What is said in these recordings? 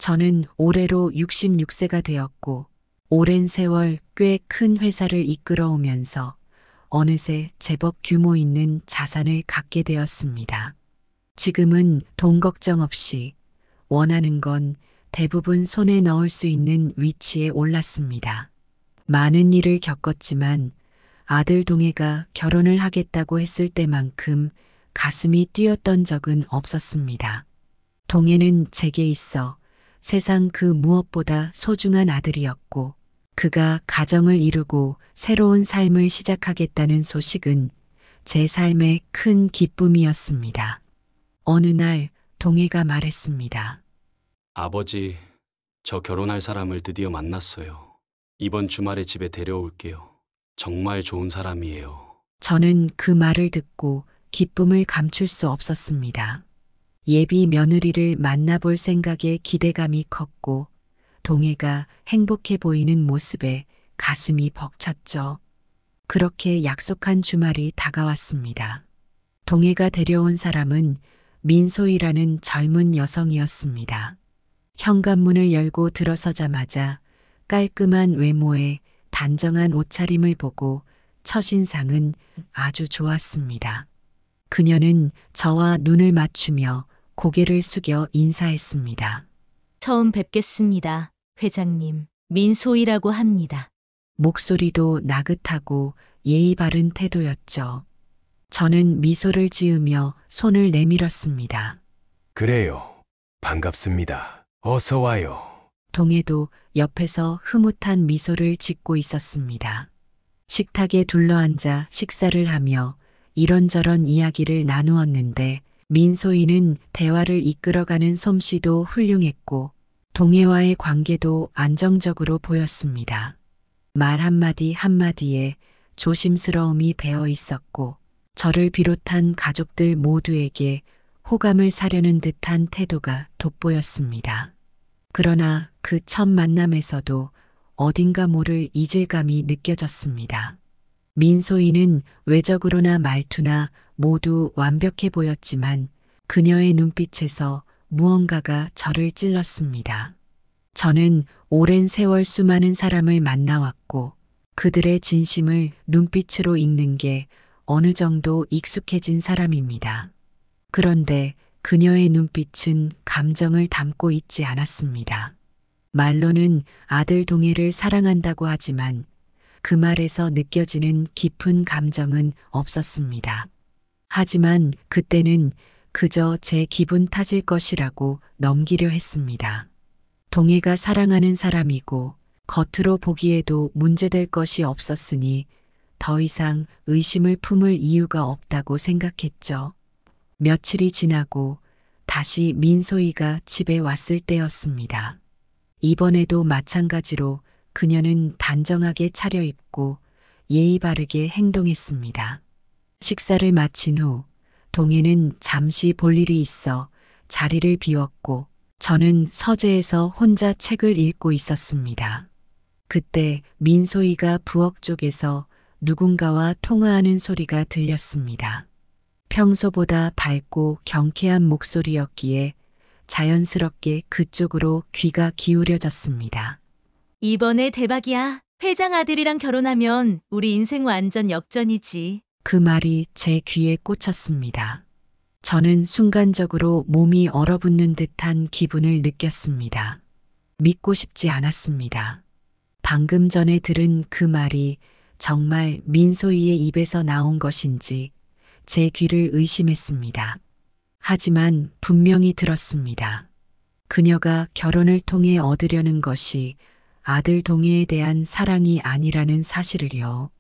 저는 올해로 66세가 되었고, 오랜 세월 꽤 큰 회사를 이끌어오면서 어느새 제법 규모 있는 자산을 갖게 되었습니다. 지금은 돈 걱정 없이 원하는 건 대부분 손에 넣을 수 있는 위치에 올랐습니다. 많은 일을 겪었지만 아들 동해가 결혼을 하겠다고 했을 때만큼 가슴이 뛰었던 적은 없었습니다. 동해는 제게 있어 세상 그 무엇보다 소중한 아들이었고, 그가 가정을 이루고 새로운 삶을 시작하겠다는 소식은 제 삶의 큰 기쁨이었습니다. 어느 날 동해가 말했습니다. 아버지, 저 결혼할 사람을 드디어 만났어요. 이번 주말에 집에 데려올게요. 정말 좋은 사람이에요. 저는 그 말을 듣고 기쁨을 감출 수 없었습니다. 예비 며느리를 만나볼 생각에 기대감이 컸고, 동해가 행복해 보이는 모습에 가슴이 벅찼죠. 그렇게 약속한 주말이 다가왔습니다. 동해가 데려온 사람은 민소희라는 젊은 여성이었습니다. 현관문을 열고 들어서자마자 깔끔한 외모에 단정한 옷차림을 보고 첫인상은 아주 좋았습니다. 그녀는 저와 눈을 맞추며 고개를 숙여 인사했습니다. 처음 뵙겠습니다. 회장님, 민소희라고 합니다. 목소리도 나긋하고 예의 바른 태도였죠. 저는 미소를 지으며 손을 내밀었습니다. 그래요. 반갑습니다. 어서 와요. 동해도 옆에서 흐뭇한 미소를 짓고 있었습니다. 식탁에 둘러앉아 식사를 하며 이런저런 이야기를 나누었는데, 민소희는 대화를 이끌어가는 솜씨도 훌륭했고 동해와의 관계도 안정적으로 보였습니다. 말 한마디 한마디에 조심스러움이 배어 있었고, 저를 비롯한 가족들 모두에게 호감을 사려는 듯한 태도가 돋보였습니다. 그러나 그 첫 만남에서도 어딘가 모를 이질감이 느껴졌습니다. 민소희는 외적으로나 말투나 모두 완벽해 보였지만 그녀의 눈빛에서 무언가가 저를 찔렀습니다. 저는 오랜 세월 수많은 사람을 만나왔고, 그들의 진심을 눈빛으로 읽는 게 어느 정도 익숙해진 사람입니다. 그런데 그녀의 눈빛은 감정을 담고 있지 않았습니다. 말로는 아들 동해를 사랑한다고 하지만 그 말에서 느껴지는 깊은 감정은 없었습니다. 하지만 그때는 그저 제 기분 탓일 것이라고 넘기려 했습니다. 동해가 사랑하는 사람이고 겉으로 보기에도 문제될 것이 없었으니 더 이상 의심을 품을 이유가 없다고 생각했죠. 며칠이 지나고 다시 민소희가 집에 왔을 때였습니다. 이번에도 마찬가지로 그녀는 단정하게 차려입고 예의 바르게 행동했습니다. 식사를 마친 후 동해는 잠시 볼 일이 있어 자리를 비웠고, 저는 서재에서 혼자 책을 읽고 있었습니다. 그때 민소희가 부엌 쪽에서 누군가와 통화하는 소리가 들렸습니다. 평소보다 밝고 경쾌한 목소리였기에 자연스럽게 그쪽으로 귀가 기울여졌습니다. 이번에 대박이야. 회장 아들이랑 결혼하면 우리 인생 완전 역전이지. 그 말이 제 귀에 꽂혔습니다. 저는 순간적으로 몸이 얼어붙는 듯한 기분을 느꼈습니다. 믿고 싶지 않았습니다. 방금 전에 들은 그 말이 정말 민소희의 입에서 나온 것인지 제 귀를 의심했습니다. 하지만 분명히 들었습니다. 그녀가 결혼을 통해 얻으려는 것이 아들 동해에 대한 사랑이 아니라는 사실을요.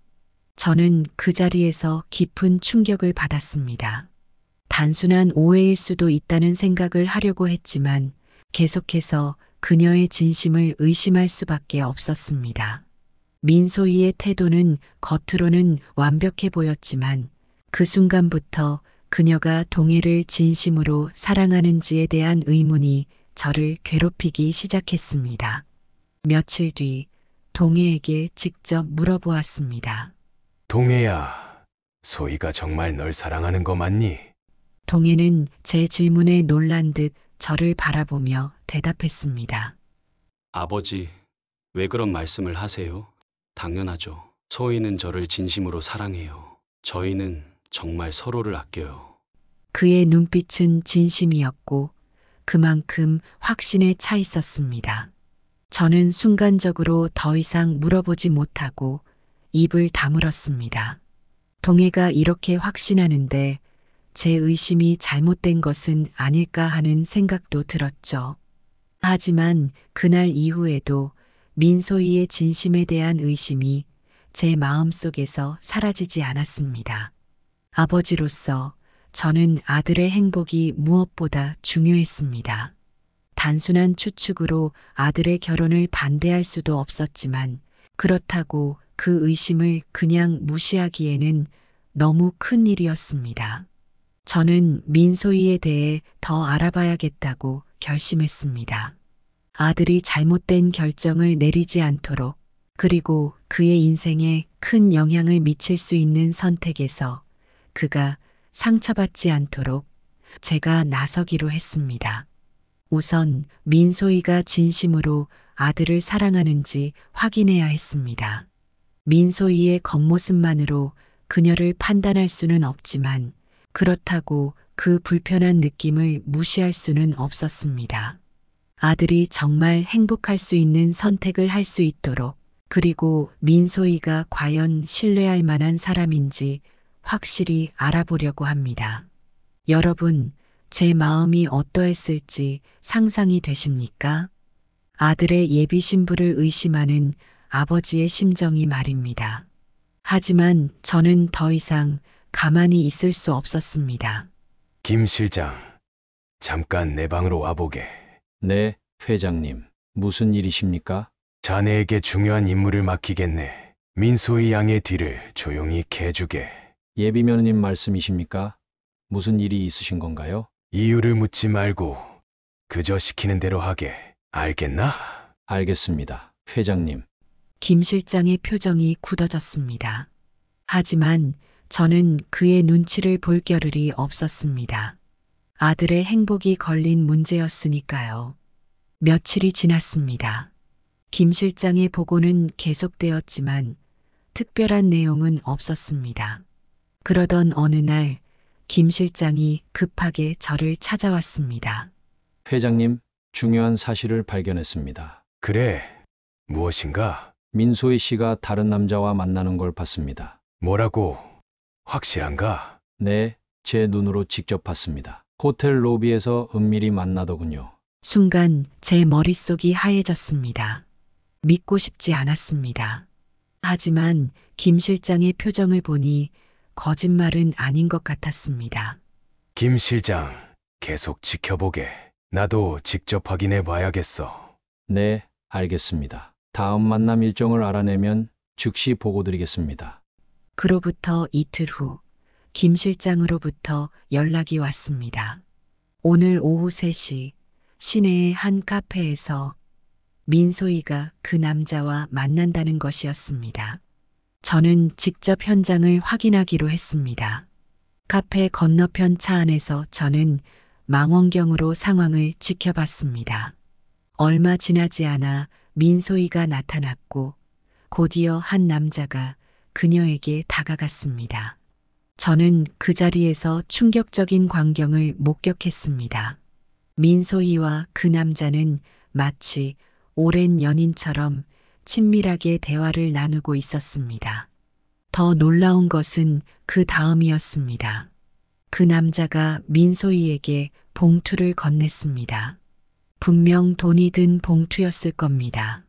저는 그 자리에서 깊은 충격을 받았습니다. 단순한 오해일 수도 있다는 생각을 하려고 했지만 계속해서 그녀의 진심을 의심할 수밖에 없었습니다. 민소희의 태도는 겉으로는 완벽해 보였지만 그 순간부터 그녀가 동해를 진심으로 사랑하는지에 대한 의문이 저를 괴롭히기 시작했습니다. 며칠 뒤 동해에게 직접 물어보았습니다. 동해야, 소희가 정말 널 사랑하는 거 맞니? 동해는 제 질문에 놀란 듯 저를 바라보며 대답했습니다. 아버지, 왜 그런 말씀을 하세요? 당연하죠. 소희는 저를 진심으로 사랑해요. 저희는 정말 서로를 아껴요. 그의 눈빛은 진심이었고 그만큼 확신에 차 있었습니다. 저는 순간적으로 더 이상 물어보지 못하고 입을 다물었습니다. 동해가 이렇게 확신하는데 제 의심이 잘못된 것은 아닐까 하는 생각도 들었죠. 하지만 그날 이후에도 민소희의 진심에 대한 의심이 제 마음속에서 사라지지 않았습니다. 아버지로서 저는 아들의 행복이 무엇보다 중요했습니다. 단순한 추측으로 아들의 결혼을 반대할 수도 없었지만 그렇다고 그 의심을 그냥 무시하기에는 너무 큰 일이었습니다. 저는 민소희에 대해 더 알아봐야겠다고 결심했습니다. 아들이 잘못된 결정을 내리지 않도록 그리고 그의 인생에 큰 영향을 미칠 수 있는 선택에서 그가 상처받지 않도록 제가 나서기로 했습니다. 우선 민소희가 진심으로 아들을 사랑하는지 확인해야 했습니다. 민소희의 겉모습만으로 그녀를 판단할 수는 없지만 그렇다고 그 불편한 느낌을 무시할 수는 없었습니다. 아들이 정말 행복할 수 있는 선택을 할 수 있도록 그리고 민소희가 과연 신뢰할 만한 사람인지 확실히 알아보려고 합니다. 여러분, 제 마음이 어떠했을지 상상이 되십니까? 아들의 예비 신부를 의심하는 아버지의 심정이 말입니다. 하지만 저는 더 이상 가만히 있을 수 없었습니다. 김 실장, 잠깐 내 방으로 와보게. 네, 회장님. 무슨 일이십니까? 자네에게 중요한 임무를 맡기겠네. 민소희 양의 뒤를 조용히 캐주게. 예비 며느님 말씀이십니까? 무슨 일이 있으신 건가요? 이유를 묻지 말고 그저 시키는 대로 하게. 알겠나? 알겠습니다, 회장님. 김 실장의 표정이 굳어졌습니다. 하지만 저는 그의 눈치를 볼 겨를이 없었습니다. 아들의 행복이 걸린 문제였으니까요. 며칠이 지났습니다. 김 실장의 보고는 계속되었지만 특별한 내용은 없었습니다. 그러던 어느 날 김 실장이 급하게 저를 찾아왔습니다. 회장님, 중요한 사실을 발견했습니다. 그래, 무엇인가? 민소희 씨가 다른 남자와 만나는 걸 봤습니다. 뭐라고? 확실한가? 네, 제 눈으로 직접 봤습니다. 호텔 로비에서 은밀히 만나더군요. 순간 제 머릿속이 하얘졌습니다. 믿고 싶지 않았습니다. 하지만 김 실장의 표정을 보니 거짓말은 아닌 것 같았습니다. 김 실장, 계속 지켜보게. 나도 직접 확인해 봐야겠어. 네, 알겠습니다. 다음 만남 일정을 알아내면 즉시 보고드리겠습니다. 그로부터 이틀 후 김 실장으로부터 연락이 왔습니다. 오늘 오후 3시 시내의 한 카페에서 민소희가 그 남자와 만난다는 것이었습니다. 저는 직접 현장을 확인하기로 했습니다. 카페 건너편 차 안에서 저는 망원경으로 상황을 지켜봤습니다. 얼마 지나지 않아 민소희가 나타났고 곧이어 한 남자가 그녀에게 다가갔습니다. 저는 그 자리에서 충격적인 광경을 목격했습니다. 민소희와 그 남자는 마치 오랜 연인처럼 친밀하게 대화를 나누고 있었습니다. 더 놀라운 것은 그 다음이었습니다. 그 남자가 민소희에게 봉투를 건넸습니다. 분명 돈이 든 봉투였을 겁니다.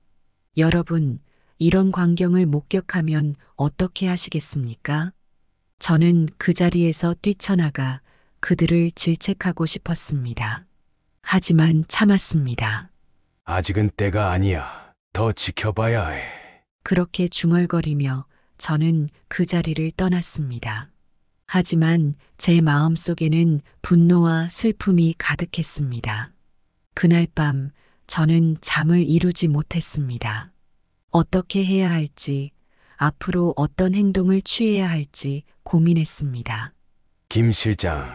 여러분, 이런 광경을 목격하면 어떻게 하시겠습니까? 저는 그 자리에서 뛰쳐나가 그들을 질책하고 싶었습니다. 하지만 참았습니다. 아직은 때가 아니야. 더 지켜봐야 해. 그렇게 중얼거리며 저는 그 자리를 떠났습니다. 하지만 제 마음속에는 분노와 슬픔이 가득했습니다. 그날 밤 저는 잠을 이루지 못했습니다. 어떻게 해야 할지, 앞으로 어떤 행동을 취해야 할지 고민했습니다. 김 실장,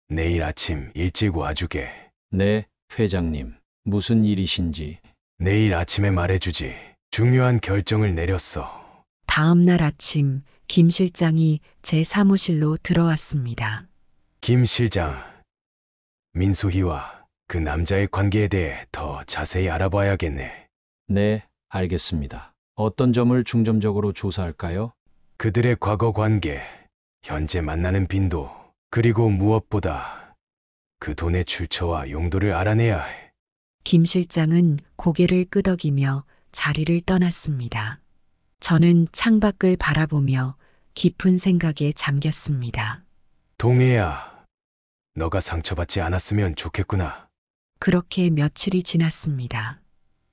내일 아침 일찍 와주게. 네, 회장님, 무슨 일이신지. 내일 아침에 말해주지. 중요한 결정을 내렸어. 다음 날 아침 김 실장이 제 사무실로 들어왔습니다. 김 실장, 민소희와 그 남자의 관계에 대해 더 자세히 알아봐야겠네. 네, 알겠습니다. 어떤 점을 중점적으로 조사할까요? 그들의 과거 관계, 현재 만나는 빈도, 그리고 무엇보다 그 돈의 출처와 용도를 알아내야 해. 김 실장은 고개를 끄덕이며 자리를 떠났습니다. 저는 창밖을 바라보며 깊은 생각에 잠겼습니다. 동해야, 너가 상처받지 않았으면 좋겠구나. 그렇게 며칠이 지났습니다.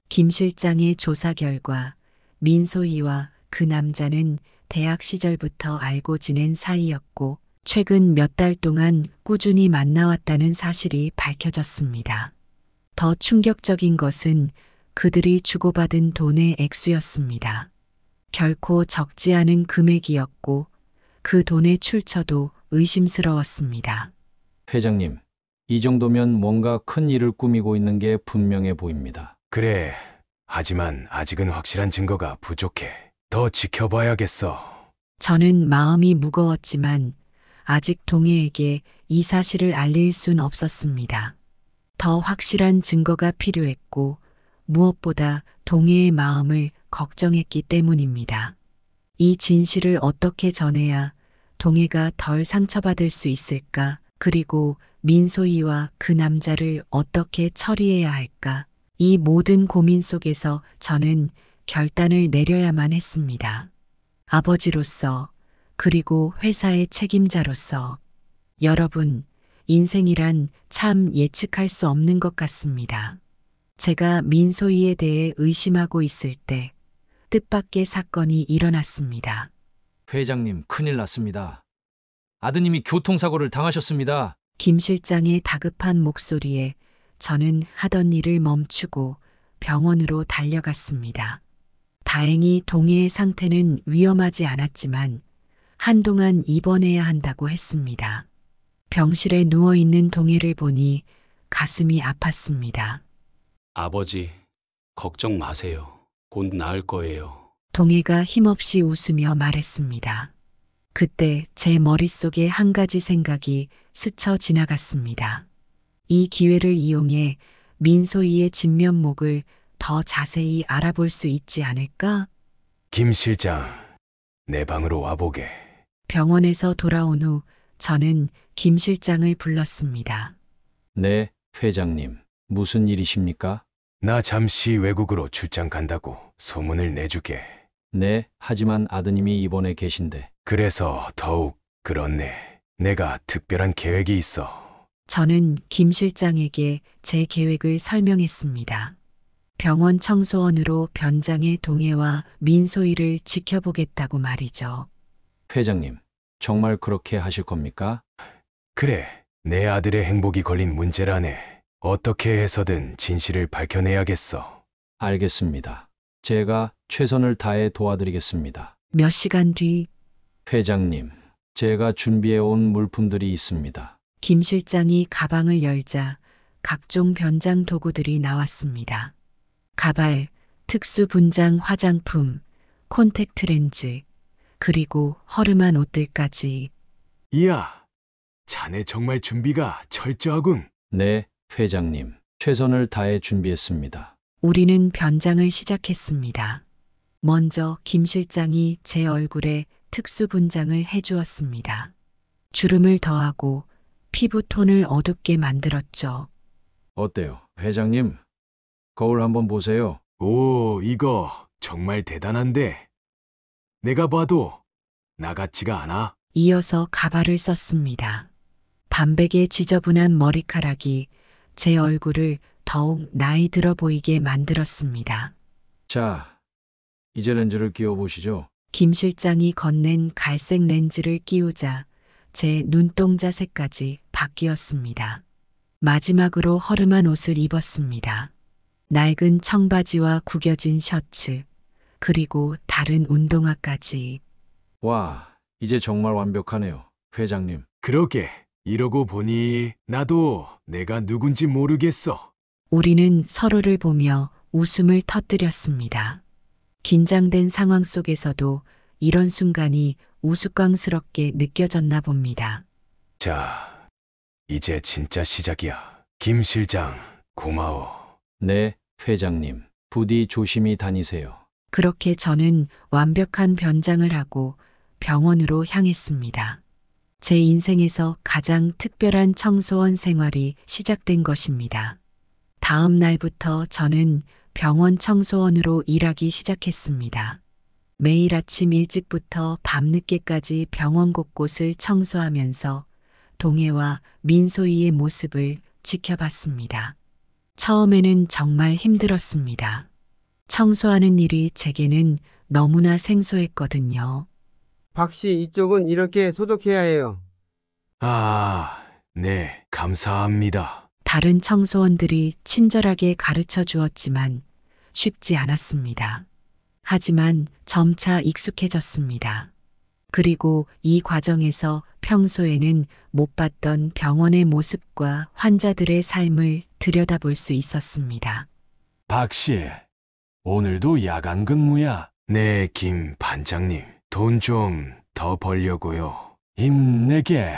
김 실장의 조사 결과 민소희와 그 남자는 대학 시절부터 알고 지낸 사이였고 최근 몇 달 동안 꾸준히 만나왔다는 사실이 밝혀졌습니다. 더 충격적인 것은 그들이 주고받은 돈의 액수였습니다. 결코 적지 않은 금액이었고 그 돈의 출처도 의심스러웠습니다. 회장님, 이 정도면 뭔가 큰 일을 꾸미고 있는 게 분명해 보입니다. 그래, 하지만 아직은 확실한 증거가 부족해. 더 지켜봐야겠어. 저는 마음이 무거웠지만 아직 동해에게 이 사실을 알릴 순 없었습니다. 더 확실한 증거가 필요했고 무엇보다 동해의 마음을 걱정했기 때문입니다. 이 진실을 어떻게 전해야 동해가 덜 상처받을 수 있을까? 그리고 민소희와 그 남자를 어떻게 처리해야 할까? 이 모든 고민 속에서 저는 결단을 내려야만 했습니다. 아버지로서 그리고 회사의 책임자로서 여러분, 인생이란 참 예측할 수 없는 것 같습니다. 제가 민소희에 대해 의심하고 있을 때 뜻밖의 사건이 일어났습니다. 회장님, 큰일 났습니다. 아드님이 교통사고를 당하셨습니다. 김 실장의 다급한 목소리에 저는 하던 일을 멈추고 병원으로 달려갔습니다. 다행히 동해의 상태는 위험하지 않았지만 한동안 입원해야 한다고 했습니다. 병실에 누워있는 동해를 보니 가슴이 아팠습니다. 아버지, 걱정 마세요. 곧 나을 거예요. 동해가 힘없이 웃으며 말했습니다. 그때 제 머릿속에 한 가지 생각이 스쳐 지나갔습니다. 이 기회를 이용해 민소희의 진면목을 더 자세히 알아볼 수 있지 않을까? 김 실장, 내 방으로 와보게. 병원에서 돌아온 후 저는 김 실장을 불렀습니다. 네, 회장님. 무슨 일이십니까? 나 잠시 외국으로 출장 간다고 소문을 내주게. 네, 하지만 아드님이 입원해 계신데. 그래서 더욱 그렇네. 내가 특별한 계획이 있어. 저는 김 실장에게 제 계획을 설명했습니다. 병원 청소원으로 변장의 동해와 민소희를 지켜보겠다고 말이죠. 회장님, 정말 그렇게 하실 겁니까? 그래, 내 아들의 행복이 걸린 문제라네. 어떻게 해서든 진실을 밝혀내야겠어. 알겠습니다. 제가 최선을 다해 도와드리겠습니다. 몇 시간 뒤 회장님, 제가 준비해 온 물품들이 있습니다. 김 실장이 가방을 열자 각종 변장 도구들이 나왔습니다. 가발, 특수 분장 화장품, 콘택트 렌즈, 그리고 허름한 옷들까지. 이야, 자네 정말 준비가 철저하군. 네, 회장님. 최선을 다해 준비했습니다. 우리는 변장을 시작했습니다. 먼저 김 실장이 제 얼굴에 특수 분장을 해주었습니다. 주름을 더하고 피부톤을 어둡게 만들었죠. 어때요, 회장님? 거울 한번 보세요. 오, 이거 정말 대단한데. 내가 봐도 나 같지가 않아. 이어서 가발을 썼습니다. 반백의 지저분한 머리카락이 제 얼굴을 더욱 나이 들어 보이게 만들었습니다. 자, 이제 렌즈를 끼워 보시죠. 김 실장이 건넨 갈색 렌즈를 끼우자 제 눈동자색까지 바뀌었습니다. 마지막으로 허름한 옷을 입었습니다. 낡은 청바지와 구겨진 셔츠, 그리고 다른 운동화까지. 와, 이제 정말 완벽하네요, 회장님. 그러게, 이러고 보니 나도 내가 누군지 모르겠어. 우리는 서로를 보며 웃음을 터뜨렸습니다. 긴장된 상황 속에서도 이런 순간이 우스꽝스럽게 느껴졌나 봅니다. 자, 이제 진짜 시작이야. 김 실장, 고마워. 네, 회장님. 부디 조심히 다니세요. 그렇게 저는 완벽한 변장을 하고 병원으로 향했습니다. 제 인생에서 가장 특별한 청소원 생활이 시작된 것입니다. 다음 날부터 저는 병원 청소원으로 일하기 시작했습니다. 매일 아침 일찍부터 밤늦게까지 병원 곳곳을 청소하면서 동해와 민소희의 모습을 지켜봤습니다. 처음에는 정말 힘들었습니다. 청소하는 일이 제게는 너무나 생소했거든요. 박 씨, 이쪽은 이렇게 소독해야 해요. 아, 네, 감사합니다. 다른 청소원들이 친절하게 가르쳐 주었지만 쉽지 않았습니다. 하지만 점차 익숙해졌습니다. 그리고 이 과정에서 평소에는 못 봤던 병원의 모습과 환자들의 삶을 들여다볼 수 있었습니다. 박 씨, 오늘도 야간 근무야. 네, 김 반장님. 돈 좀 더 벌려고요. 힘내게.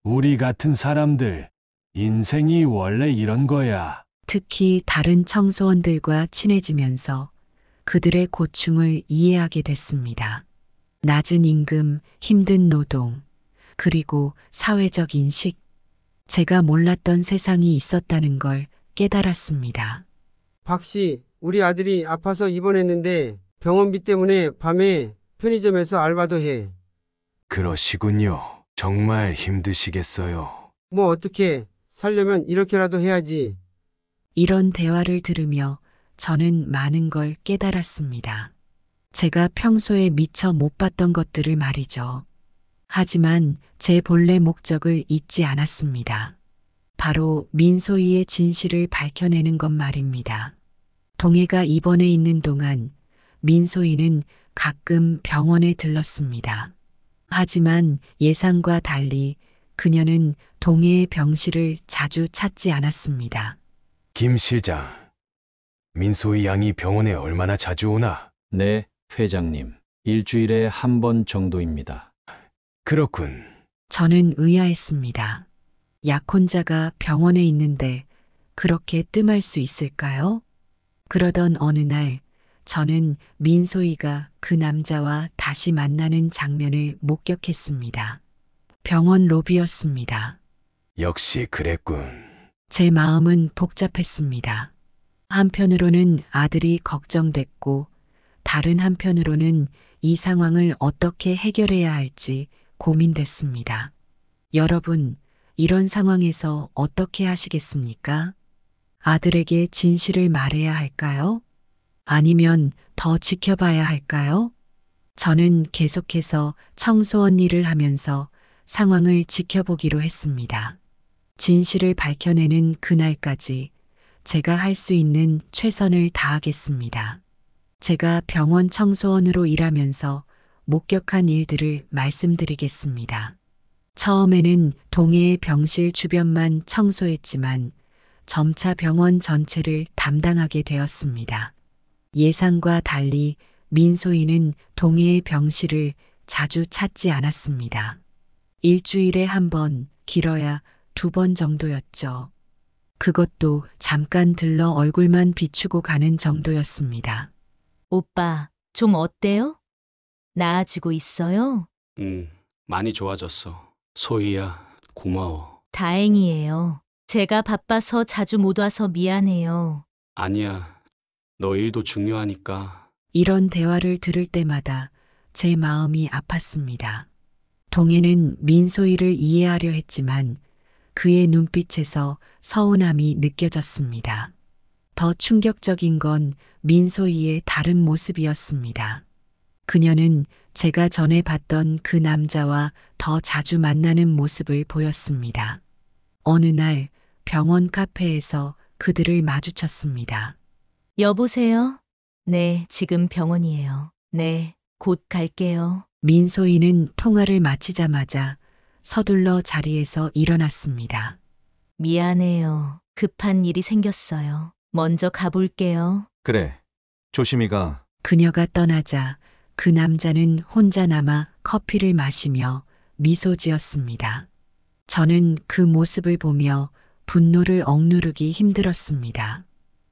우리 같은 사람들, 인생이 원래 이런 거야. 특히 다른 청소원들과 친해지면서 그들의 고충을 이해하게 됐습니다. 낮은 임금, 힘든 노동, 그리고 사회적 인식. 제가 몰랐던 세상이 있었다는 걸 깨달았습니다. 박 씨, 우리 아들이 아파서 입원했는데 병원비 때문에 밤에 편의점에서 알바도 해. 그러시군요. 정말 힘드시겠어요. 뭐 어떻게 살려면 이렇게라도 해야지. 이런 대화를 들으며 저는 많은 걸 깨달았습니다. 제가 평소에 미처 못 봤던 것들을 말이죠. 하지만 제 본래 목적을 잊지 않았습니다. 바로 민소희의 진실을 밝혀내는 것 말입니다. 동해가 입원해 있는 동안 민소희는 가끔 병원에 들렀습니다. 하지만 예상과 달리 그녀는 동해의 병실을 자주 찾지 않았습니다. 김 실장, 민소희 양이 병원에 얼마나 자주 오나? 네, 회장님. 일주일에 한 번 정도입니다. 그렇군. 저는 의아했습니다. 약혼자가 병원에 있는데 그렇게 뜸할 수 있을까요? 그러던 어느 날 저는 민소희가 그 남자와 다시 만나는 장면을 목격했습니다. 병원 로비였습니다. 역시 그랬군. 제 마음은 복잡했습니다. 한편으로는 아들이 걱정됐고 다른 한편으로는 이 상황을 어떻게 해결해야 할지 고민됐습니다. 여러분, 이런 상황에서 어떻게 하시겠습니까? 아들에게 진실을 말해야 할까요? 아니면 더 지켜봐야 할까요? 저는 계속해서 청소원 일을 하면서 상황을 지켜보기로 했습니다. 진실을 밝혀내는 그날까지 제가 할 수 있는 최선을 다하겠습니다. 제가 병원 청소원으로 일하면서 목격한 일들을 말씀드리겠습니다. 처음에는 동해의 병실 주변만 청소했지만 점차 병원 전체를 담당하게 되었습니다. 예상과 달리 민소희는 동해의 병실을 자주 찾지 않았습니다. 일주일에 한 번, 길어야 2번 정도였죠. 그것도 잠깐 들러 얼굴만 비추고 가는 정도였습니다. 오빠, 좀 어때요? 나아지고 있어요? 많이 좋아졌어. 소희야, 고마워. 다행이에요. 제가 바빠서 자주 못 와서 미안해요. 아니야, 너 일도 중요하니까. 이런 대화를 들을 때마다 제 마음이 아팠습니다. 동해는 민소희를 이해하려 했지만 그의 눈빛에서 서운함이 느껴졌습니다. 더 충격적인 건 민소희의 다른 모습이었습니다. 그녀는 제가 전에 봤던 그 남자와 더 자주 만나는 모습을 보였습니다. 어느 날 병원 카페에서 그들을 마주쳤습니다. 여보세요? 네, 지금 병원이에요. 네, 곧 갈게요. 민소희는 통화를 마치자마자 서둘러 자리에서 일어났습니다. 미안해요. 급한 일이 생겼어요. 먼저 가볼게요. 그래. 조심히 가. 그녀가 떠나자 그 남자는 혼자 남아 커피를 마시며 미소 지었습니다. 저는 그 모습을 보며 분노를 억누르기 힘들었습니다.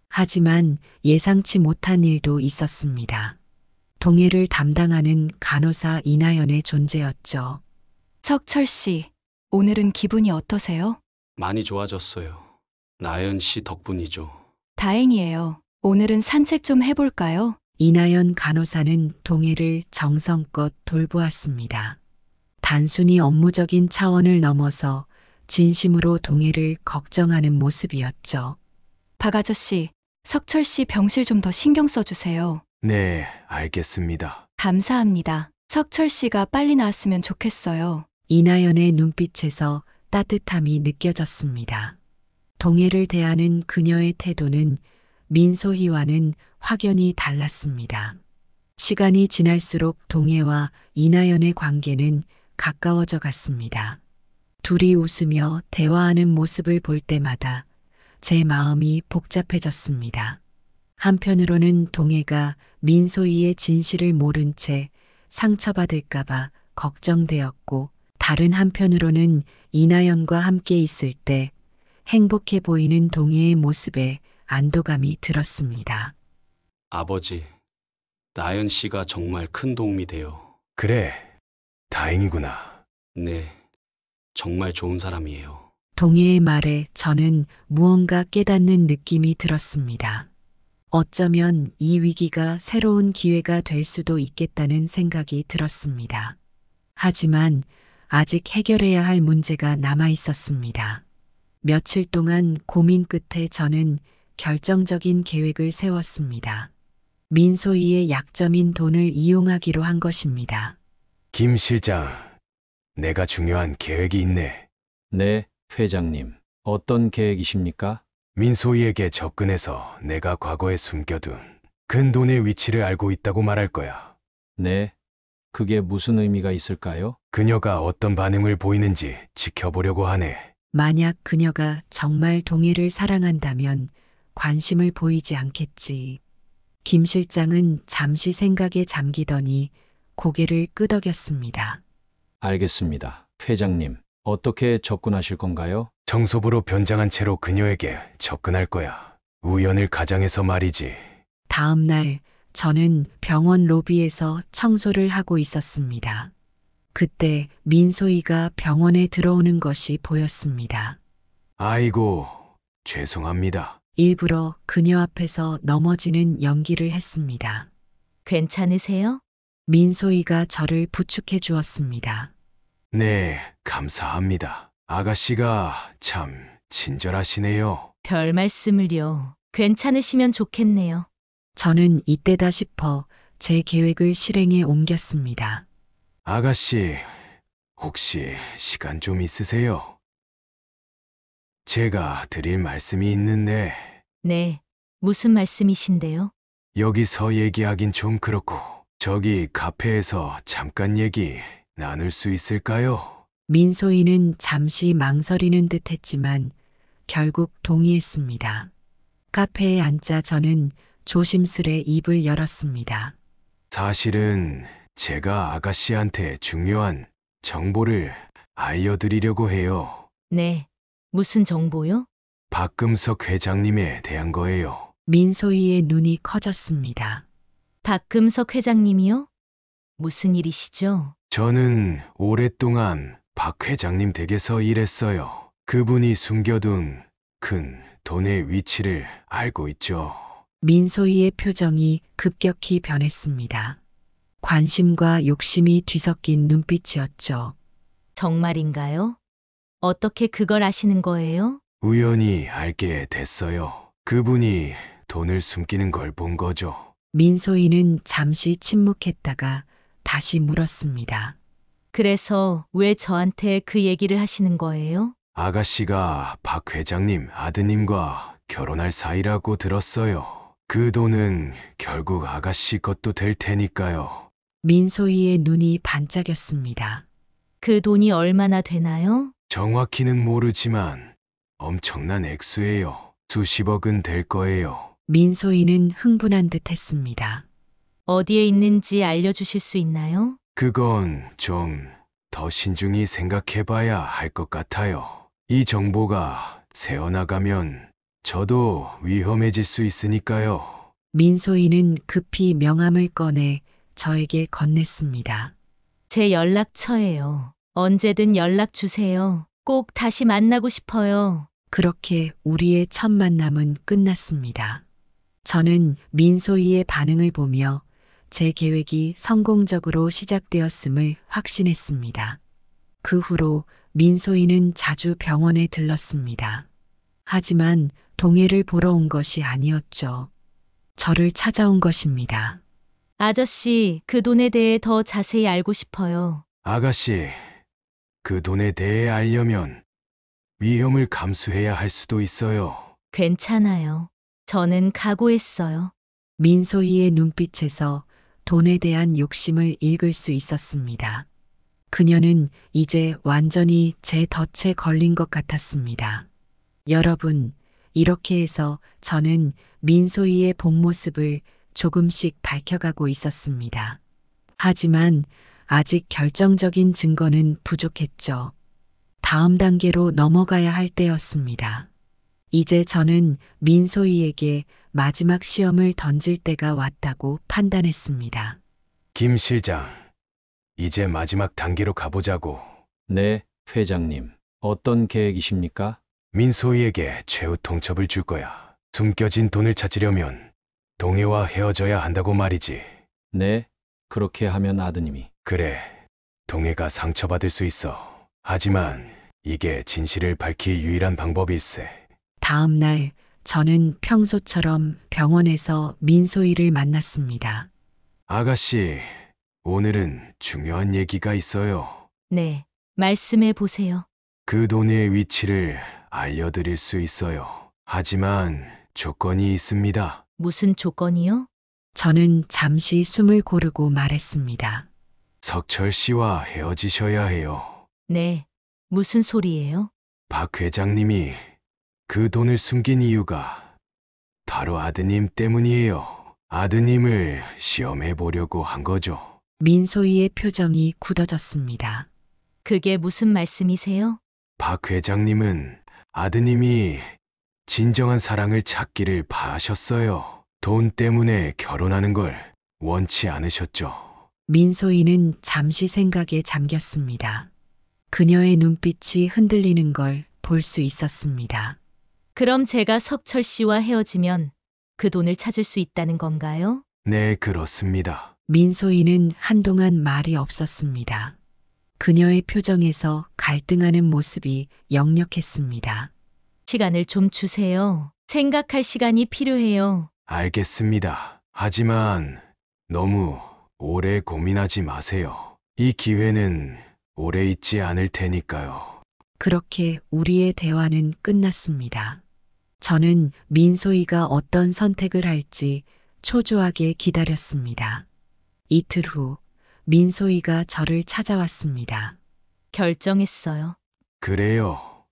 하지만 예상치 못한 일도 있었습니다. 동해를 담당하는 간호사 이나연의 존재였죠. 석철 씨, 오늘은 기분이 어떠세요? 많이 좋아졌어요. 나연 씨 덕분이죠. 다행이에요. 오늘은 산책 좀 해볼까요? 이나연 간호사는 동해를 정성껏 돌보았습니다. 단순히 업무적인 차원을 넘어서 진심으로 동해를 걱정하는 모습이었죠. 박 아저씨, 석철 씨 병실 좀 더 신경 써주세요. 네, 알겠습니다. 감사합니다. 석철 씨가 빨리 나았으면 좋겠어요. 이나연의 눈빛에서 따뜻함이 느껴졌습니다. 동해를 대하는 그녀의 태도는 민소희와는 확연히 달랐습니다. 시간이 지날수록 동해와 이나연의 관계는 가까워져 갔습니다. 둘이 웃으며 대화하는 모습을 볼 때마다 제 마음이 복잡해졌습니다. 한편으로는 동해가 민소희의 진실을 모른 채 상처받을까봐 걱정되었고, 다른 한편으로는 이나연과 함께 있을 때 행복해 보이는 동해의 모습에 안도감이 들었습니다. 아버지, 나연 씨가 정말 큰 도움이 돼요. 그래, 다행이구나. 네, 정말 좋은 사람이에요. 동해의 말에 저는 무언가 깨닫는 느낌이 들었습니다. 어쩌면 이 위기가 새로운 기회가 될 수도 있겠다는 생각이 들었습니다. 하지만 아직 해결해야 할 문제가 남아 있었습니다. 며칠 동안 고민 끝에 저는 결정적인 계획을 세웠습니다. 민소희의 약점인 돈을 이용하기로 한 것입니다. 김 실장, 내가 중요한 계획이 있네. 네, 회장님. 어떤 계획이십니까? 민소희에게 접근해서 내가 과거에 숨겨둔 큰 돈의 위치를 알고 있다고 말할 거야. 네. 그게 무슨 의미가 있을까요? 그녀가 어떤 반응을 보이는지 지켜보려고 하네. 만약 그녀가 정말 동해를 사랑한다면 관심을 보이지 않겠지. 김 실장은 잠시 생각에 잠기더니 고개를 끄덕였습니다. 알겠습니다. 회장님, 어떻게 접근하실 건가요? 정소부로 변장한 채로 그녀에게 접근할 거야. 우연을 가장해서 말이지. 다음 날 저는 병원 로비에서 청소를 하고 있었습니다. 그때 민소희가 병원에 들어오는 것이 보였습니다. 아이고, 죄송합니다. 일부러 그녀 앞에서 넘어지는 연기를 했습니다. 괜찮으세요? 민소희가 저를 부축해 주었습니다. 네, 감사합니다. 아가씨가 참 친절하시네요. 별 말씀을요. 괜찮으시면 좋겠네요. 저는 이때다 싶어 제 계획을 실행에 옮겼습니다. 아가씨, 혹시 시간 좀 있으세요? 제가 드릴 말씀이 있는데 네, 무슨 말씀이신데요? 여기서 얘기하긴 좀 그렇고 저기 카페에서 잠깐 얘기 나눌 수 있을까요? 민소희는 잠시 망설이는 듯 했지만 결국 동의했습니다. 카페에 앉자 저는 조심스레 입을 열었습니다. 사실은 제가 아가씨한테 중요한 정보를 알려드리려고 해요. 네, 무슨 정보요? 박금석 회장님에 대한 거예요. 민소희의 눈이 커졌습니다. 박금석 회장님이요? 무슨 일이시죠? 저는 오랫동안 박 회장님 댁에서 일했어요. 그분이 숨겨둔 큰 돈의 위치를 알고 있죠. 민소희의 표정이 급격히 변했습니다. 관심과 욕심이 뒤섞인 눈빛이었죠. 정말인가요? 어떻게 그걸 아시는 거예요? 우연히 알게 됐어요. 그분이 돈을 숨기는 걸 본 거죠. 민소희는 잠시 침묵했다가 다시 물었습니다. 그래서 왜 저한테 그 얘기를 하시는 거예요? 아가씨가 박 회장님 아드님과 결혼할 사이라고 들었어요. 그 돈은 결국 아가씨 것도 될 테니까요. 민소희의 눈이 반짝였습니다. 그 돈이 얼마나 되나요? 정확히는 모르지만 엄청난 액수예요. 수십억은 될 거예요. 민소희는 흥분한 듯 했습니다. 어디에 있는지 알려주실 수 있나요? 그건 좀 더 신중히 생각해 봐야 할 것 같아요. 이 정보가 새어나가면 저도 위험해질 수 있으니까요. 민소희는 급히 명함을 꺼내 저에게 건넸습니다. 제 연락처예요. 언제든 연락 주세요. 꼭 다시 만나고 싶어요. 그렇게 우리의 첫 만남은 끝났습니다. 저는 민소희의 반응을 보며 제 계획이 성공적으로 시작되었음을 확신했습니다. 그 후로 민소희는 자주 병원에 들렀습니다. 하지만 동해를 보러 온 것이 아니었죠. 저를 찾아온 것입니다. 아저씨, 그 돈에 대해 더 자세히 알고 싶어요. 아가씨, 그 돈에 대해 알려면 위험을 감수해야 할 수도 있어요. 괜찮아요. 저는 각오했어요. 민소희의 눈빛에서 돈에 대한 욕심을 읽을 수 있었습니다. 그녀는 이제 완전히 제 덫에 걸린 것 같았습니다. 여러분, 이렇게 해서 저는 민소희의 본 모습을 조금씩 밝혀가고 있었습니다. 하지만 아직 결정적인 증거는 부족했죠. 다음 단계로 넘어가야 할 때였습니다. 이제 저는 민소희에게 마지막 시험을 던질 때가 왔다고 판단했습니다. 김 실장, 이제 마지막 단계로 가보자고. 네, 회장님. 어떤 계획이십니까? 민소희에게 최후 통첩을 줄 거야. 숨겨진 돈을 찾으려면 동해와 헤어져야 한다고 말이지. 네, 그렇게 하면 아드님이. 그래, 동해가 상처받을 수 있어. 하지만 이게 진실을 밝힐 유일한 방법일세. 다음 날 저는 평소처럼 병원에서 민소희를 만났습니다. 아가씨, 오늘은 중요한 얘기가 있어요. 네, 말씀해 보세요. 그 돈의 위치를 알려드릴 수 있어요. 하지만 조건이 있습니다. 무슨 조건이요? 저는 잠시 숨을 고르고 말했습니다. 석철 씨와 헤어지셔야 해요. 네, 무슨 소리예요? 박 회장님이 그 돈을 숨긴 이유가 바로 아드님 때문이에요. 아드님을 시험해 보려고 한 거죠. 민소희의 표정이 굳어졌습니다. 그게 무슨 말씀이세요? 박 회장님은 아드님이 진정한 사랑을 찾기를 바라셨어요. 돈 때문에 결혼하는 걸 원치 않으셨죠. 민소희는 잠시 생각에 잠겼습니다. 그녀의 눈빛이 흔들리는 걸 볼 수 있었습니다. 그럼 제가 석철 씨와 헤어지면 그 돈을 찾을 수 있다는 건가요? 네, 그렇습니다. 민소희는 한동안 말이 없었습니다. 그녀의 표정에서 갈등하는 모습이 역력했습니다. 시간을 좀 주세요. 생각할 시간이 필요해요. 알겠습니다. 하지만 너무 오래 고민하지 마세요. 이 기회는 오래 있지 않을 테니까요. 그렇게 우리의 대화는 끝났습니다. 저는 민소희가 어떤 선택을 할지 초조하게 기다렸습니다. 이틀 후 민소희가 저를 찾아왔습니다. 결정했어요. 그래요.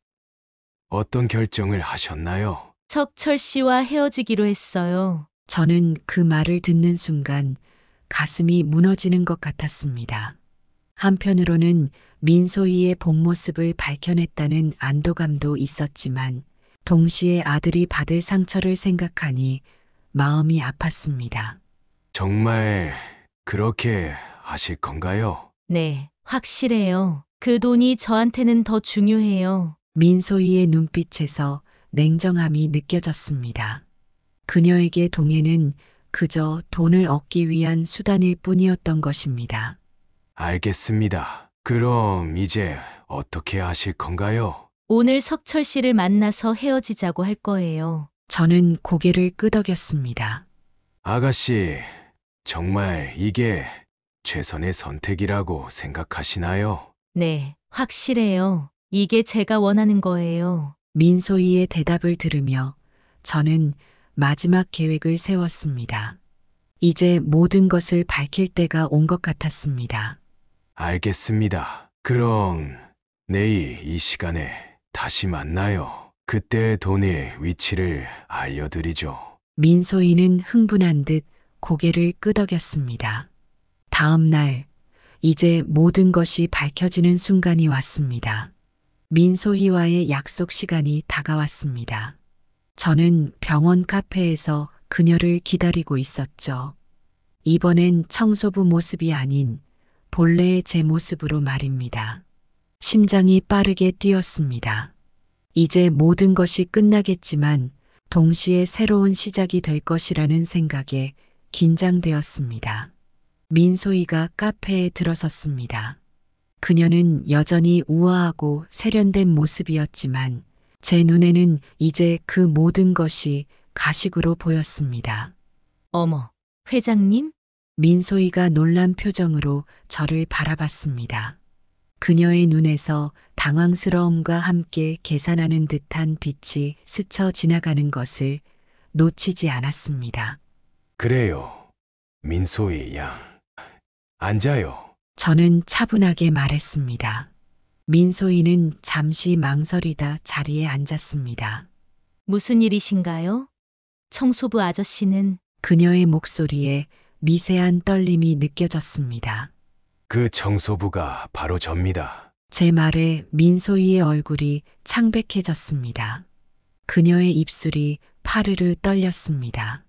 어떤 결정을 하셨나요? 석철 씨와 헤어지기로 했어요. 저는 그 말을 듣는 순간 가슴이 무너지는 것 같았습니다. 한편으로는 민소희의 본 모습을 밝혀냈다는 안도감도 있었지만 동시에 아들이 받을 상처를 생각하니 마음이 아팠습니다. 정말 그렇게 하실 건가요? 네, 확실해요. 그 돈이 저한테는 더 중요해요. 민소희의 눈빛에서 냉정함이 느껴졌습니다. 그녀에게 동해는 그저 돈을 얻기 위한 수단일 뿐이었던 것입니다. 알겠습니다. 그럼 이제 어떻게 하실 건가요? 오늘 석철 씨를 만나서 헤어지자고 할 거예요. 저는 고개를 끄덕였습니다. 아가씨, 정말 이게 최선의 선택이라고 생각하시나요? 네, 확실해요. 이게 제가 원하는 거예요. 민소희의 대답을 들으며 저는 마지막 계획을 세웠습니다. 이제 모든 것을 밝힐 때가 온 것 같았습니다. 알겠습니다. 그럼 내일 이 시간에 다시 만나요. 그때 돈의 위치를 알려드리죠. 민소희는 흥분한 듯 고개를 끄덕였습니다. 다음 날, 이제 모든 것이 밝혀지는 순간이 왔습니다. 민소희와의 약속 시간이 다가왔습니다. 저는 병원 카페에서 그녀를 기다리고 있었죠. 이번엔 청소부 모습이 아닌 본래의 제 모습으로 말입니다. 심장이 빠르게 뛰었습니다. 이제 모든 것이 끝나겠지만 동시에 새로운 시작이 될 것이라는 생각에 긴장되었습니다. 민소희가 카페에 들어섰습니다. 그녀는 여전히 우아하고 세련된 모습이었지만 제 눈에는 이제 그 모든 것이 가식으로 보였습니다. 어머, 회장님? 민소희가 놀란 표정으로 저를 바라봤습니다. 그녀의 눈에서 당황스러움과 함께 계산하는 듯한 빛이 스쳐 지나가는 것을 놓치지 않았습니다. 그래요. 민소희 양. 앉아요. 저는 차분하게 말했습니다. 민소희는 잠시 망설이다 자리에 앉았습니다. 무슨 일이신가요? 청소부 아저씨는 그녀의 목소리에 미세한 떨림이 느껴졌습니다. 그 청소부가 바로 접니다. 제 말에 민소희의 얼굴이 창백해졌습니다. 그녀의 입술이 파르르 떨렸습니다.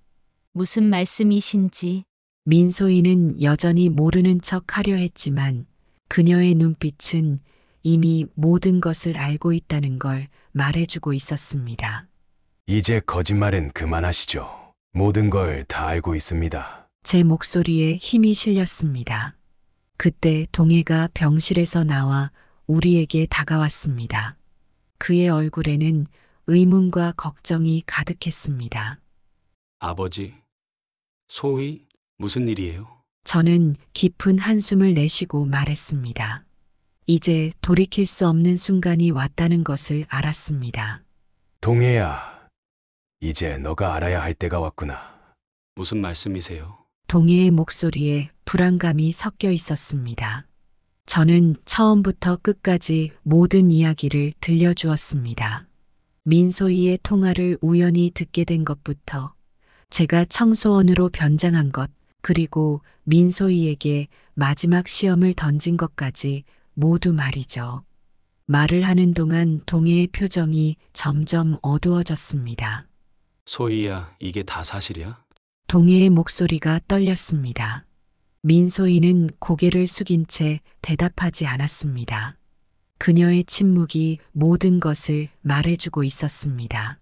무슨 말씀이신지. 민소희는 여전히 모르는 척 하려 했지만 그녀의 눈빛은 이미 모든 것을 알고 있다는 걸 말해주고 있었습니다. 이제 거짓말은 그만하시죠. 모든 걸 다 알고 있습니다. 제 목소리에 힘이 실렸습니다. 그때 동해가 병실에서 나와 우리에게 다가왔습니다. 그의 얼굴에는 의문과 걱정이 가득했습니다. 아버지, 소희, 무슨 일이에요? 저는 깊은 한숨을 내쉬고 말했습니다. 이제 돌이킬 수 없는 순간이 왔다는 것을 알았습니다. 동해야, 이제 너가 알아야 할 때가 왔구나. 무슨 말씀이세요? 동해의 목소리에 불안감이 섞여 있었습니다. 저는 처음부터 끝까지 모든 이야기를 들려주었습니다. 민소희의 통화를 우연히 듣게 된 것부터 제가 청소원으로 변장한 것, 그리고 민소희에게 마지막 시험을 던진 것까지 모두 말이죠. 말을 하는 동안 동해의 표정이 점점 어두워졌습니다. 소희야, 이게 다 사실이야? 동해의 목소리가 떨렸습니다. 민소희는 고개를 숙인 채 대답하지 않았습니다. 그녀의 침묵이 모든 것을 말해주고 있었습니다.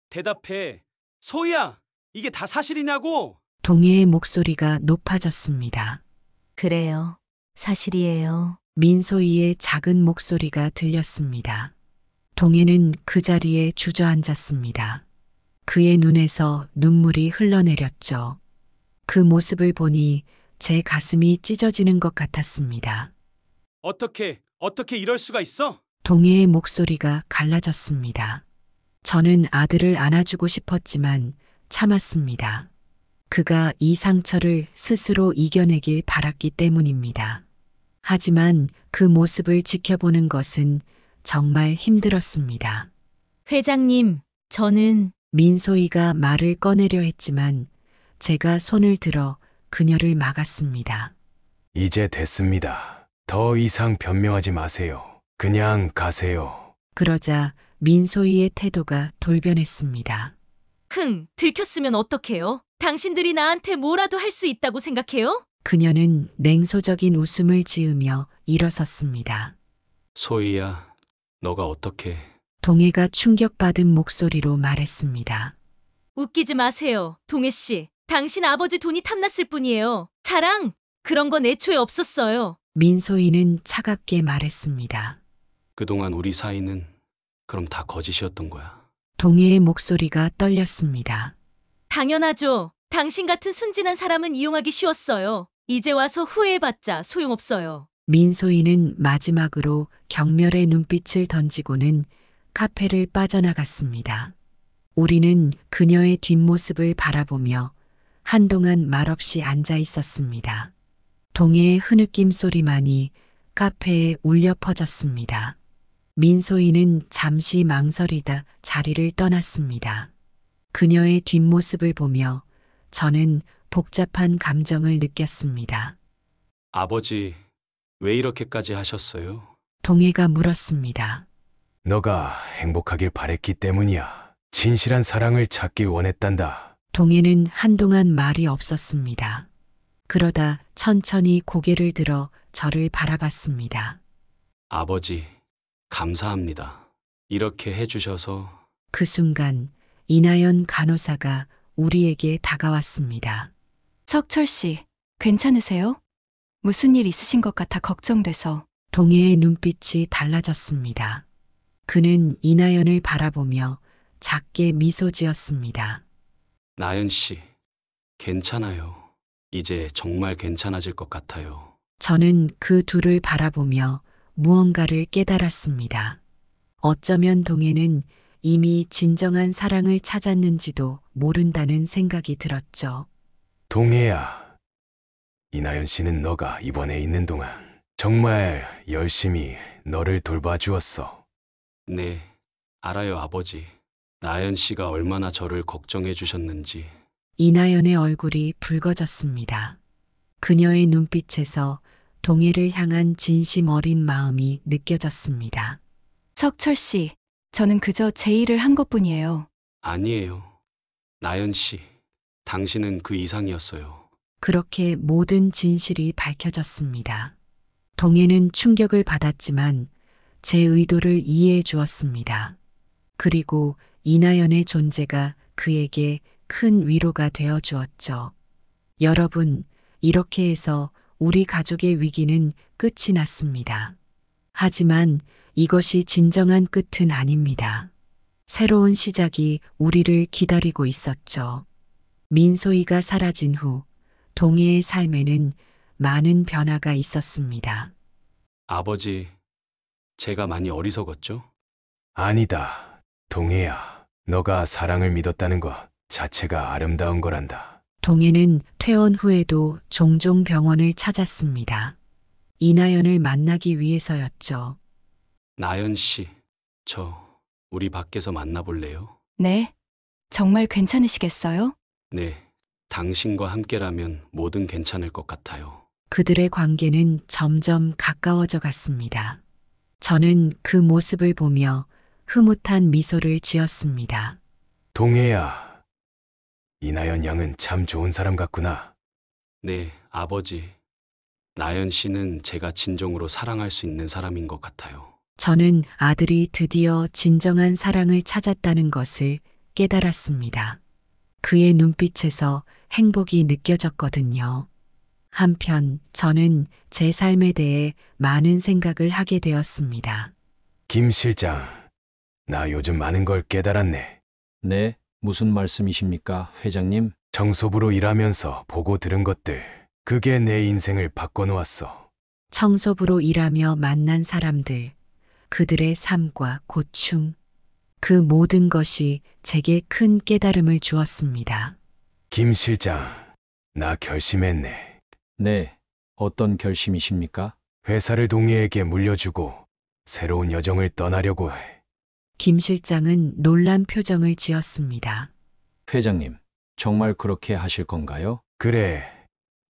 대답해. 소희야, 이게 다 사실이냐고? 동해의 목소리가 높아졌습니다. 그래요. 사실이에요. 민소희의 작은 목소리가 들렸습니다. 동해는 그 자리에 주저앉았습니다. 그의 눈에서 눈물이 흘러내렸죠. 그 모습을 보니 제 가슴이 찢어지는 것 같았습니다. 어떻게 이럴 수가 있어? 동해의 목소리가 갈라졌습니다. 저는 아들을 안아주고 싶었지만 참았습니다. 그가 이 상처를 스스로 이겨내길 바랐기 때문입니다. 하지만 그 모습을 지켜보는 것은 정말 힘들었습니다. 회장님, 저는 민소희가 말을 꺼내려 했지만 제가 손을 들어 그녀를 막았습니다. 이제 됐습니다. 더 이상 변명하지 마세요. 그냥 가세요. 그러자 민소희의 태도가 돌변했습니다. 들켰으면 어떡해요? 당신들이 나한테 뭐라도 할 수 있다고 생각해요? 그녀는 냉소적인 웃음을 지으며 일어섰습니다. 소희야, 너가 어떻게... 동해가 충격받은 목소리로 말했습니다. 웃기지 마세요, 동해 씨. 당신 아버지 돈이 탐났을 뿐이에요. 자랑! 그런 건 애초에 없었어요. 민소희는 차갑게 말했습니다. 그동안 우리 사이는 그럼 다 거짓이었던 거야. 동해의 목소리가 떨렸습니다. 당연하죠. 당신 같은 순진한 사람은 이용하기 쉬웠어요. 이제 와서 후회해봤자 소용없어요. 민소희는 마지막으로 경멸의 눈빛을 던지고는 카페를 빠져나갔습니다. 우리는 그녀의 뒷모습을 바라보며 한동안 말없이 앉아 있었습니다. 동해의 흐느낌 소리만이 카페에 울려 퍼졌습니다. 민소희는 잠시 망설이다 자리를 떠났습니다. 그녀의 뒷모습을 보며 저는 복잡한 감정을 느꼈습니다. 아버지, 왜 이렇게까지 하셨어요? 동해가 물었습니다. 너가 행복하길 바랬기 때문이야. 진실한 사랑을 찾기 원했단다. 동해는 한동안 말이 없었습니다. 그러다 천천히 고개를 들어 저를 바라봤습니다. 아버지, 감사합니다. 이렇게 해주셔서. 그 순간 이나연 간호사가 우리에게 다가왔습니다. 석철 씨, 괜찮으세요? 무슨 일 있으신 것 같아 걱정돼서. 동해의 눈빛이 달라졌습니다. 그는 이나연을 바라보며 작게 미소 지었습니다. 나연 씨, 괜찮아요. 이제 정말 괜찮아질 것 같아요. 저는 그 둘을 바라보며 무언가를 깨달았습니다. 어쩌면 동해는 이미 진정한 사랑을 찾았는지도 모른다는 생각이 들었죠. 동해야, 이나연 씨는 너가 입원해 있는 동안 정말 열심히 너를 돌봐주었어. 네, 알아요, 아버지. 나연 씨가 얼마나 저를 걱정해 주셨는지. 이나연의 얼굴이 붉어졌습니다. 그녀의 눈빛에서 동해를 향한 진심 어린 마음이 느껴졌습니다. 석철 씨, 저는 그저 제 일을 한 것뿐이에요. 아니에요. 나연 씨, 당신은 그 이상이었어요. 그렇게 모든 진실이 밝혀졌습니다. 동해는 충격을 받았지만 제 의도를 이해해 주었습니다. 그리고 이나연의 존재가 그에게 큰 위로가 되어 주었죠. 여러분, 이렇게 해서 우리 가족의 위기는 끝이 났습니다. 하지만 이것이 진정한 끝은 아닙니다. 새로운 시작이 우리를 기다리고 있었죠. 민소희가 사라진 후 동해의 삶에는 많은 변화가 있었습니다. 아버지, 제가 많이 어리석었죠? 아니다, 동해야. 너가 사랑을 믿었다는 것 자체가 아름다운 거란다. 동해는 퇴원 후에도 종종 병원을 찾았습니다. 이나연을 만나기 위해서였죠. 나연 씨, 우리 밖에서 만나볼래요? 네. 정말 괜찮으시겠어요? 네, 당신과 함께라면 뭐든 괜찮을 것 같아요. 그들의 관계는 점점 가까워져 갔습니다. 저는 그 모습을 보며 흐뭇한 미소를 지었습니다. 동해야, 이나연 양은 참 좋은 사람 같구나. 네, 아버지. 나연 씨는 제가 진정으로 사랑할 수 있는 사람인 것 같아요. 저는 아들이 드디어 진정한 사랑을 찾았다는 것을 깨달았습니다. 그의 눈빛에서 행복이 느껴졌거든요. 한편 저는 제 삶에 대해 많은 생각을 하게 되었습니다. 김 실장, 나 요즘 많은 걸 깨달았네. 네, 무슨 말씀이십니까, 회장님? 청소부로 일하면서 보고 들은 것들, 그게 내 인생을 바꿔놓았어. 청소부로 일하며 만난 사람들, 그들의 삶과 고충, 그 모든 것이 제게 큰 깨달음을 주었습니다. 김 실장, 나 결심했네. 네, 어떤 결심이십니까? 회사를 동해에게 물려주고 새로운 여정을 떠나려고 해. 김 실장은 놀란 표정을 지었습니다. 회장님, 정말 그렇게 하실 건가요? 그래,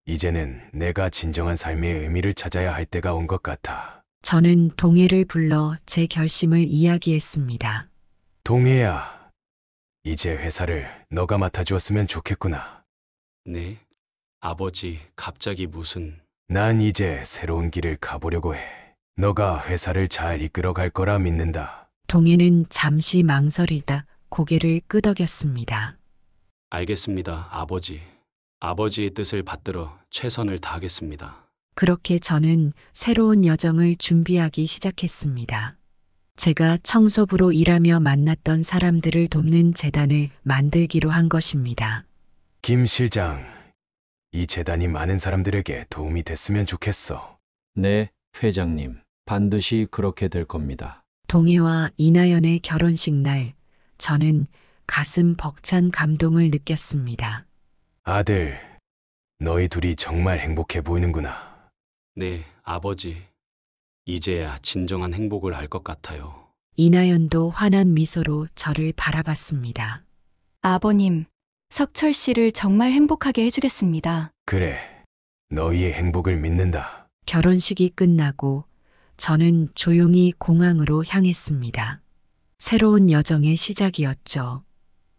이제는 내가 진정한 삶의 의미를 찾아야 할 때가 온 것 같아. 저는 동해를 불러 제 결심을 이야기했습니다. 동해야, 이제 회사를 너가 맡아주었으면 좋겠구나. 네, 아버지, 갑자기 무슨... 난 이제 새로운 길을 가보려고 해. 너가 회사를 잘 이끌어갈 거라 믿는다. 동해는 잠시 망설이다 고개를 끄덕였습니다. 알겠습니다, 아버지. 아버지의 뜻을 받들어 최선을 다하겠습니다. 그렇게 저는 새로운 여정을 준비하기 시작했습니다. 제가 청소부로 일하며 만났던 사람들을 돕는 재단을 만들기로 한 것입니다. 김 실장, 이 재단이 많은 사람들에게 도움이 됐으면 좋겠어. 네, 회장님. 반드시 그렇게 될 겁니다. 동해와 이나연의 결혼식 날, 저는 가슴 벅찬 감동을 느꼈습니다. 아들, 너희 둘이 정말 행복해 보이는구나. 네, 아버지. 이제야 진정한 행복을 알 것 같아요. 이나연도 환한 미소로 저를 바라봤습니다. 아버님, 석철 씨를 정말 행복하게 해주겠습니다. 그래, 너희의 행복을 믿는다. 결혼식이 끝나고 저는 조용히 공항으로 향했습니다. 새로운 여정의 시작이었죠.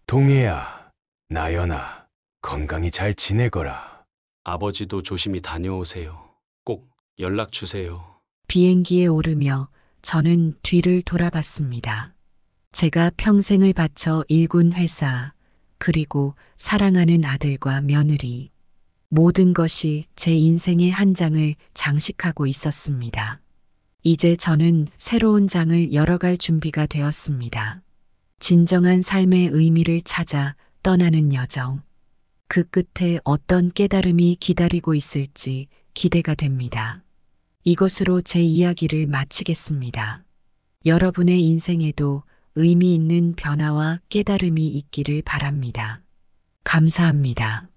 동해야, 나연아, 건강히 잘 지내거라. 아버지도 조심히 다녀오세요. 꼭 연락 주세요. 비행기에 오르며 저는 뒤를 돌아봤습니다. 제가 평생을 바쳐 일군 회사, 그리고 사랑하는 아들과 며느리, 모든 것이 제 인생의 한 장을 장식하고 있었습니다. 이제 저는 새로운 장을 열어갈 준비가 되었습니다. 진정한 삶의 의미를 찾아 떠나는 여정. 그 끝에 어떤 깨달음이 기다리고 있을지 기대가 됩니다. 이것으로 제 이야기를 마치겠습니다. 여러분의 인생에도 의미 있는 변화와 깨달음이 있기를 바랍니다. 감사합니다.